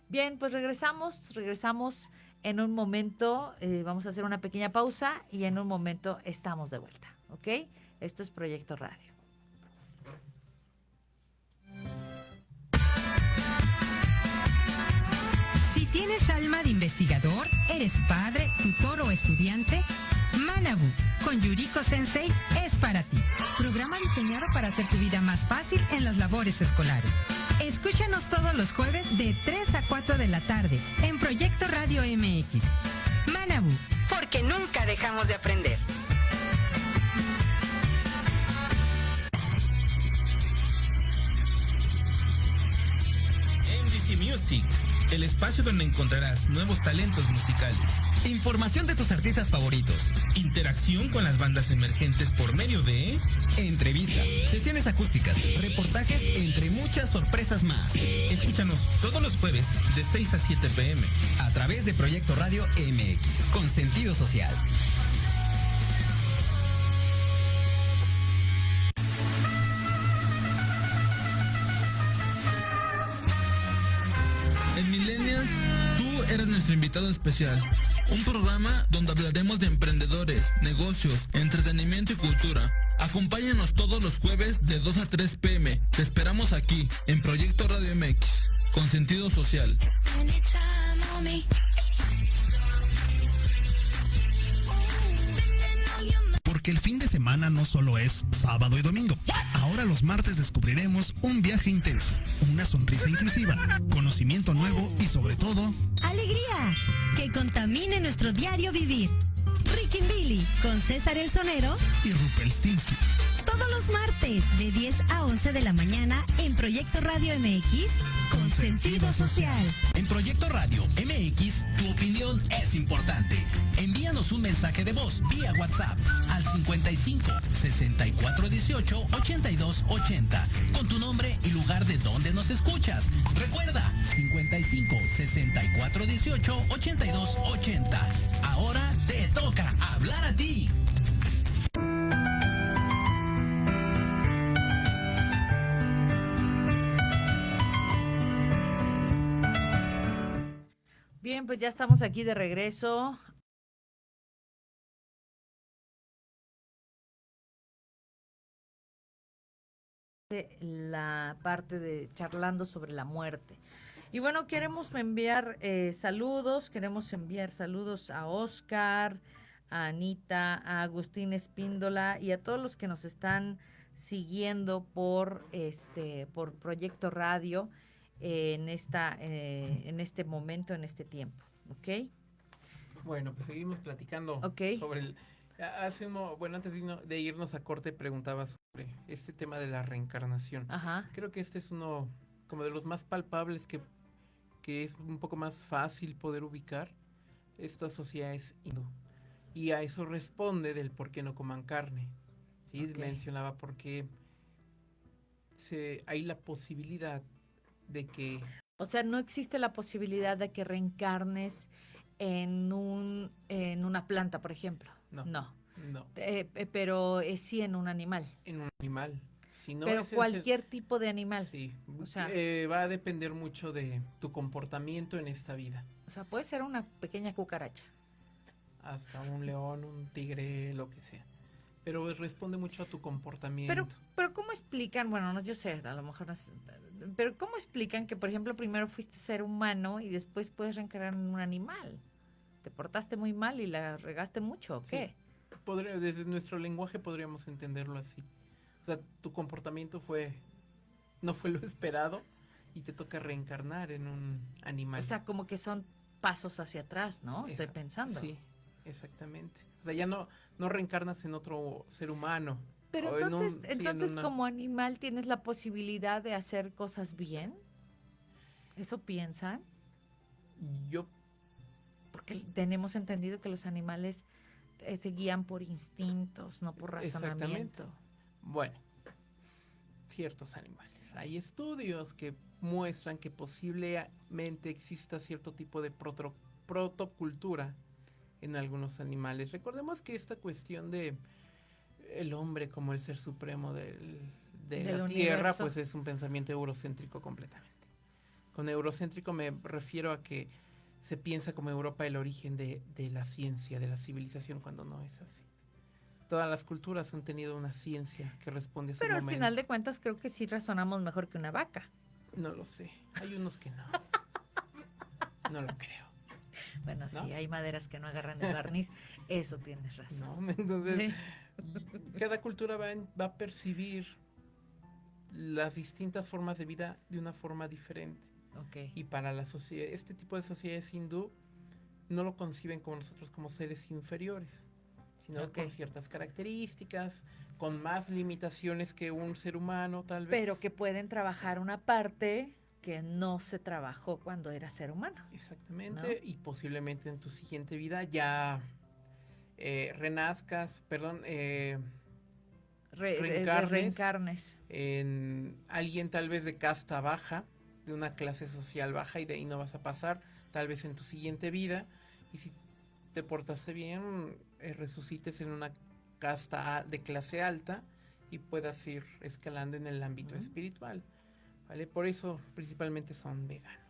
Bien, pues regresamos en un momento, vamos a hacer una pequeña pausa y en un momento estamos de vuelta, ¿ok? Esto es Proyecto Radio.
Si tienes alma de investigador, eres padre, tutor o estudiante, Manabu con Yuriko Sensei es para ti. Programa diseñado para hacer tu vida más fácil en las labores escolares. Escúchanos todos los jueves de 3 a 4 de la tarde en Proyecto Radio MX. Manabu,
porque nunca dejamos de aprender.
MDC Music, el espacio donde encontrarás nuevos talentos musicales.
Información de tus artistas favoritos.
Interacción con las bandas emergentes por medio de
entrevistas, sesiones acústicas, reportajes, entre muchas sorpresas más.
Escúchanos todos los jueves de 6 a 7 p.m.
a través de Proyecto Radio MX, con sentido social.
En Millennials, tú eres nuestro invitado especial. Un programa donde hablaremos de emprendedores, negocios, entretenimiento y cultura. Acompáñanos todos los jueves de 2 a 3 p.m. Te esperamos aquí, en Proyecto Radio MX, con sentido social.
¿Por
Porque el fin de semana no solo es sábado y domingo. Ahora los martes descubriremos un viaje intenso, una sonrisa inclusiva, conocimiento nuevo y sobre todo...
¡alegría! Que contamine nuestro diario vivir. Ricky Billy con César el Sonero
y Rumpelstiltskin.
Todos los martes de 10 a 11 de la mañana en Proyecto Radio MX con sentido social.
En Proyecto Radio MX, tu opinión es importante. Envíanos un mensaje de voz vía WhatsApp al 55 64 18 82 80 con tu nombre y lugar de donde nos escuchas. Recuerda, 55 64 18 82 80. Ahora te toca hablar a ti.
Bien, pues ya estamos aquí de regreso. La parte de charlando sobre la muerte. Y bueno, queremos enviar saludos a Oscar, a Anita, a Agustín Espíndola y a todos los que nos están siguiendo por Proyecto Radio en este momento, en este tiempo, ¿ok?
Bueno, pues seguimos platicando sobre el... antes de irnos a corte, preguntaba sobre este tema de la reencarnación.
Ajá.
Creo que este es uno como de los más palpables que es un poco más fácil poder ubicar estas sociedades hindú. Y a eso responde del por qué no coman carne. ¿Sí? Okay. Mencionaba porque hay la posibilidad de que...
O sea, no existe la posibilidad de que reencarnes en una planta, por ejemplo. No. Pero sí en un animal.
En un animal. Si no,
pero cualquier tipo de animal.
Sí. O sea, va a depender mucho de tu comportamiento en esta vida.
O sea, puede ser una pequeña cucaracha.
Hasta un león, un tigre, lo que sea. Pero responde mucho a tu comportamiento.
Pero ¿cómo explican? Bueno, no, yo sé, a lo mejor no sé, pero ¿cómo explican que, por ejemplo, primero fuiste ser humano y después puedes reencarnar en un animal? ¿Te portaste muy mal y la regaste mucho o qué?
Sí. Desde nuestro lenguaje podríamos entenderlo así. O sea, tu comportamiento no fue lo esperado y te toca reencarnar en un animal.
O sea, como que son pasos hacia atrás, ¿no? Estoy pensando.
Sí, exactamente. O sea, ya no reencarnas en otro ser humano.
Pero entonces como animal tienes la posibilidad de hacer cosas bien. ¿Eso piensan? Porque tenemos entendido que los animales se guían por instintos, no por razonamiento.
Bueno, ciertos animales. Hay estudios que muestran que posiblemente exista cierto tipo de protocultura en algunos animales. Recordemos que esta cuestión de el hombre como el ser supremo de la Tierra, pues es un pensamiento eurocéntrico completamente. Con eurocéntrico me refiero a que se piensa como Europa el origen de la ciencia, de la civilización, cuando no es así. Todas las culturas han tenido una ciencia que responde a su momento.
Pero al final de cuentas creo que sí razonamos mejor que una vaca.
No lo sé. Hay unos que no. No lo creo.
Bueno, ¿no? Sí, hay maderas que no agarran el barniz. Eso tienes razón.
No, entonces, cada cultura va a percibir las distintas formas de vida de una forma diferente.
Okay.
Y para la sociedad, este tipo de sociedades hindú no lo conciben como nosotros como seres inferiores, sino con ciertas características, con más limitaciones que un ser humano, tal vez.
Pero que pueden trabajar una parte que no se trabajó cuando era ser humano.
Exactamente, ¿no? Y posiblemente en tu siguiente vida ya reencarnes en alguien tal vez de casta baja, de una clase social baja, y de ahí no vas a pasar, tal vez en tu siguiente vida, y si te portaste bien, resucites en una casta de clase alta y puedas ir escalando en el ámbito espiritual, ¿vale? Por eso principalmente son veganos.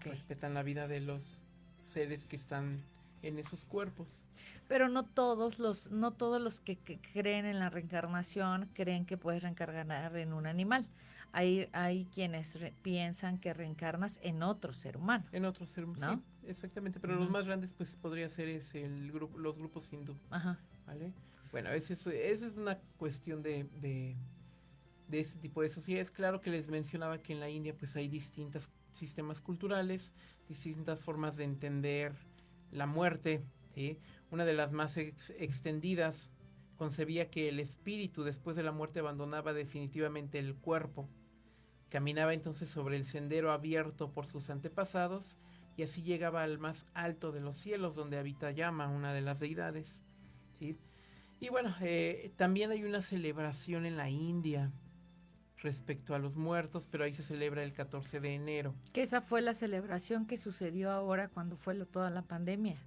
Respetan la vida de los seres que están en esos cuerpos.
Pero no todos los que creen en la reencarnación creen que puedes reencarnar en un animal. Hay quienes piensan que reencarnas en otro ser humano.
En otro ser humano, ¿no? Sí, exactamente. Pero los más grandes, pues, podría ser los grupos hindú.
Ajá.
¿Vale? Bueno, eso es una cuestión de este tipo de sociedades. Claro que les mencionaba que en la India pues hay distintos sistemas culturales, distintas formas de entender la muerte, ¿sí? Una de las más extendidas concebía que el espíritu después de la muerte abandonaba definitivamente el cuerpo. Caminaba entonces sobre el sendero abierto por sus antepasados y así llegaba al más alto de los cielos donde habita Yama, una de las deidades, ¿sí? Y bueno, también hay una celebración en la India respecto a los muertos, pero ahí se celebra el 14 de enero.
Que esa fue la celebración que sucedió ahora cuando fue toda la pandemia.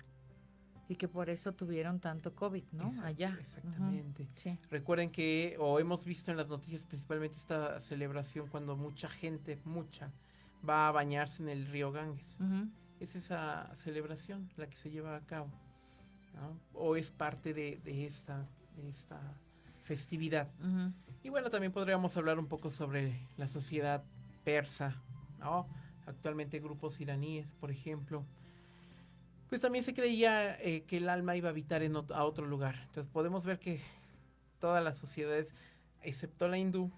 Y que por eso tuvieron tanto COVID, ¿no? Allá.
Exactamente.
Sí.
Recuerden que, o hemos visto en las noticias principalmente esta celebración cuando mucha gente, va a bañarse en el río Ganges. Es esa celebración la que se lleva a cabo, ¿no? O es parte de esta festividad. Y bueno, también podríamos hablar un poco sobre la sociedad persa, ¿no? Actualmente grupos iraníes, por ejemplo. Pues también se creía que el alma iba a habitar a otro lugar. Entonces podemos ver que todas las sociedades, excepto la hindú,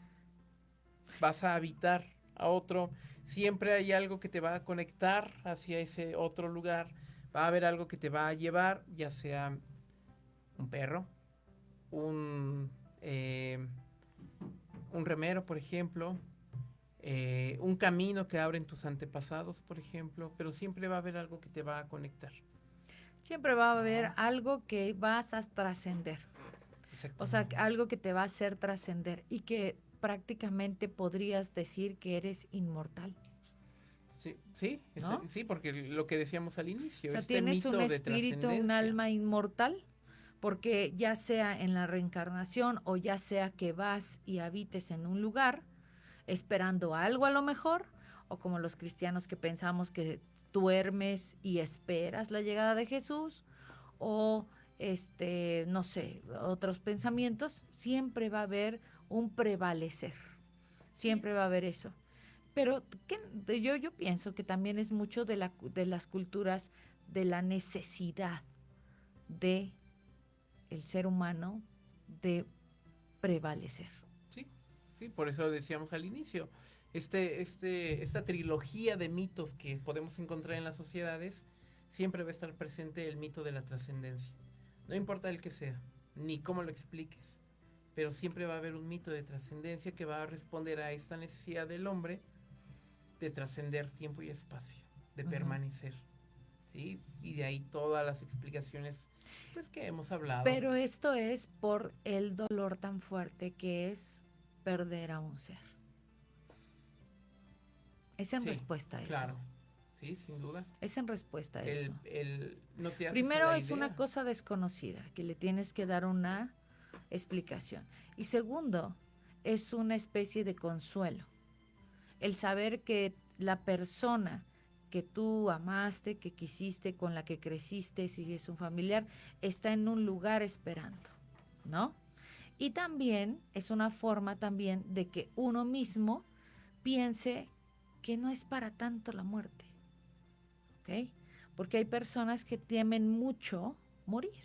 vas a habitar a otro. Siempre hay algo que te va a conectar hacia ese otro lugar. Va a haber algo que te va a llevar, ya sea un perro, un remero, por ejemplo, un camino que abren tus antepasados, por ejemplo, pero siempre va a haber algo que te va a conectar.
Siempre va a haber algo que vas a trascender. O sea, algo que te va a hacer trascender y que prácticamente podrías decir que eres inmortal.
Sí,
¿no?
Sí, porque lo que decíamos al inicio,
o sea,
este
tienes
mito
un
de
espíritu, un alma inmortal, porque ya sea en la reencarnación o ya sea que vas y habites en un lugar esperando algo a lo mejor, o como los cristianos que pensamos que duermes y esperas la llegada de Jesús, o no sé, otros pensamientos, siempre va a haber un prevalecer, siempre va a haber eso. Pero yo pienso que también es mucho de las culturas de la necesidad de el ser humano de prevalecer.
Sí, por eso decíamos al inicio, esta trilogía de mitos que podemos encontrar en las sociedades, siempre va a estar presente el mito de la trascendencia. No importa el que sea, ni cómo lo expliques, pero siempre va a haber un mito de trascendencia que va a responder a esta necesidad del hombre de trascender tiempo y espacio, de permanecer, ¿sí? Y de ahí todas las explicaciones pues que hemos hablado.
Pero esto es por el dolor tan fuerte que es perder a un ser. Es en respuesta a eso.
Claro, sí, sin duda.
Es en respuesta a eso.
No te
Primero es una cosa desconocida, que le tienes que dar una explicación. Y segundo, es una especie de consuelo. El saber que la persona que tú amaste, que quisiste, con la que creciste, si es un familiar, está en un lugar esperando, ¿no? Y también es una forma también de que uno mismo piense que no es para tanto la muerte, ¿ok? Porque hay personas que temen mucho morir.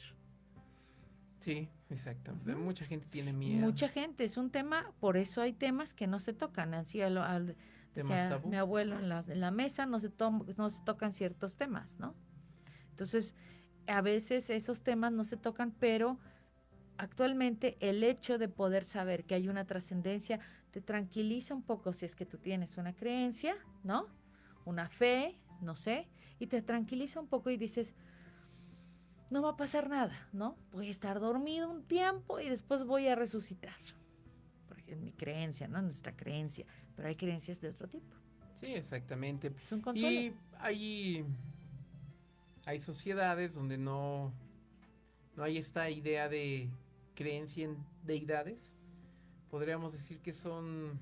Sí, exacto. Mucha gente tiene miedo.
Mucha gente, es un tema, por eso hay temas que no se tocan. Así decía mi abuelo en la mesa no se tocan ciertos temas, ¿no? Entonces, a veces esos temas no se tocan, pero actualmente el hecho de poder saber que hay una trascendencia te tranquiliza un poco si es que tú tienes una creencia, ¿no? Una fe, no sé, y te tranquiliza un poco y dices, no va a pasar nada, ¿no? Voy a estar dormido un tiempo y después voy a resucitar. Porque es mi creencia, ¿no? Nuestra creencia. Pero hay creencias de otro tipo.
Sí, exactamente.
Es un consuelo.
Y hay sociedades donde no hay esta idea de creencia en deidades. Podríamos decir que son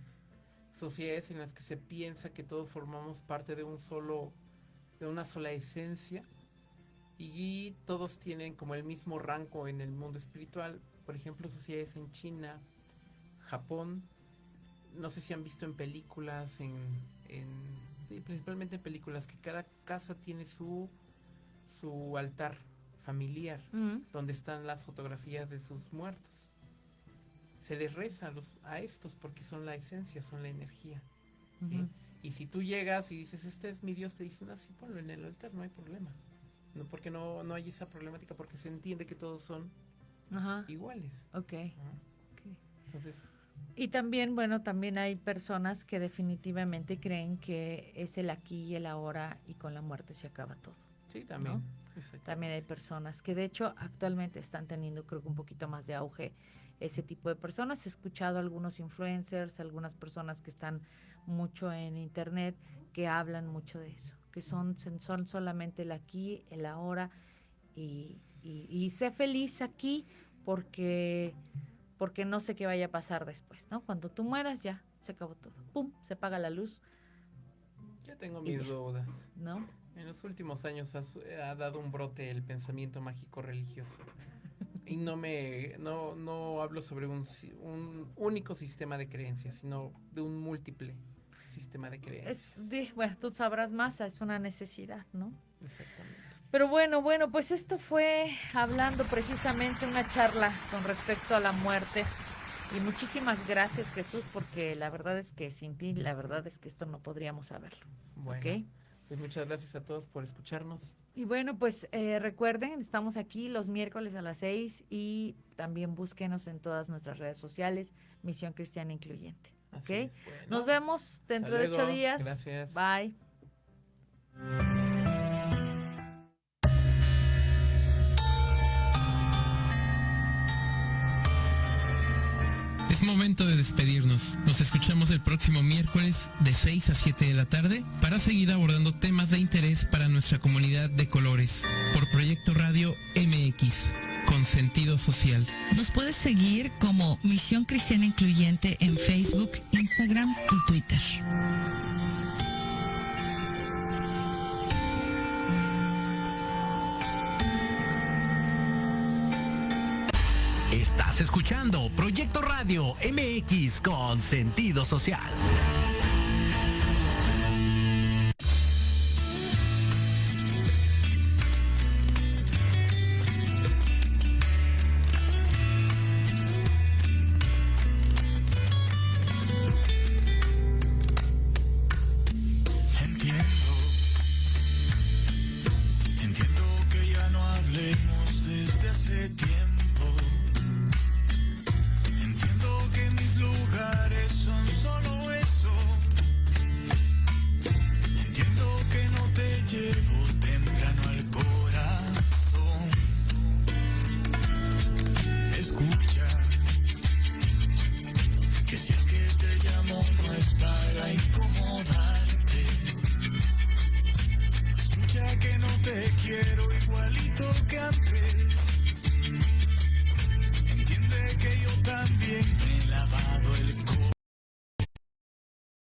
sociedades en las que se piensa que todos formamos parte de una sola esencia y todos tienen como el mismo rango en el mundo espiritual. Por ejemplo, sociedades en China, Japón, no sé si han visto en películas, principalmente en películas, que cada casa tiene su altar familiar, donde están las fotografías de sus muertos. Se les reza a estos porque son la esencia, son la energía. Y si tú llegas y dices, este es mi Dios, te dicen, así ponlo en el altar, no hay problema. No, porque no hay esa problemática, porque se entiende que todos son iguales.
Okay.
Entonces,
y también, bueno, también hay personas que definitivamente creen que es el aquí y el ahora y con la muerte se acaba todo.
Sí, también.
¿No? También hay personas que de hecho actualmente están teniendo, creo que un poquito más de auge ese tipo de personas. He escuchado a algunos influencers, algunas personas que están mucho en internet que hablan mucho de eso, que son solamente el aquí, el ahora y sé feliz aquí porque no sé qué vaya a pasar después, ¿no? Cuando tú mueras ya se acabó todo, pum, se apaga la luz.
Yo tengo mis dudas,
¿no?
En los últimos años ha dado un brote el pensamiento mágico religioso. Y no hablo sobre un único sistema de creencias, sino de un múltiple sistema de creencias.
Bueno, tú sabrás más, es una necesidad, ¿no?
Exactamente.
Pero bueno, pues esto fue hablando precisamente una charla con respecto a la muerte. Y muchísimas gracias, Jesús, porque la verdad es que sin ti, la verdad es que esto no podríamos saberlo.
Bueno,
¿okay?
Pues muchas gracias a todos por escucharnos.
Y bueno, pues recuerden, estamos aquí los miércoles a las 6 y también búsquenos en todas nuestras redes sociales, Misión Cristiana Incluyente. ¿Ok?
Es, bueno.
Nos vemos dentro de 8 días.
Gracias.
Bye.
Es momento de despedirnos. Nos escuchamos el próximo miércoles de 6 a 7 de la tarde para seguir abordando temas de interés para nuestra comunidad de colores por Proyecto Radio MX, con sentido social.
Nos puedes seguir como Misión Cristiana Incluyente en Facebook, Instagram y Twitter.
Estás escuchando Proyecto Radio MX con sentido social.
Entiendo que ya no hablemos desde hace tiempo. Entiendo que mis lugares son solo eso. Entiendo que no te llevo temprano al corazón. Escucha, que si es que te llamo no es para incomodarte. Escucha que no te quiero igualito que antes.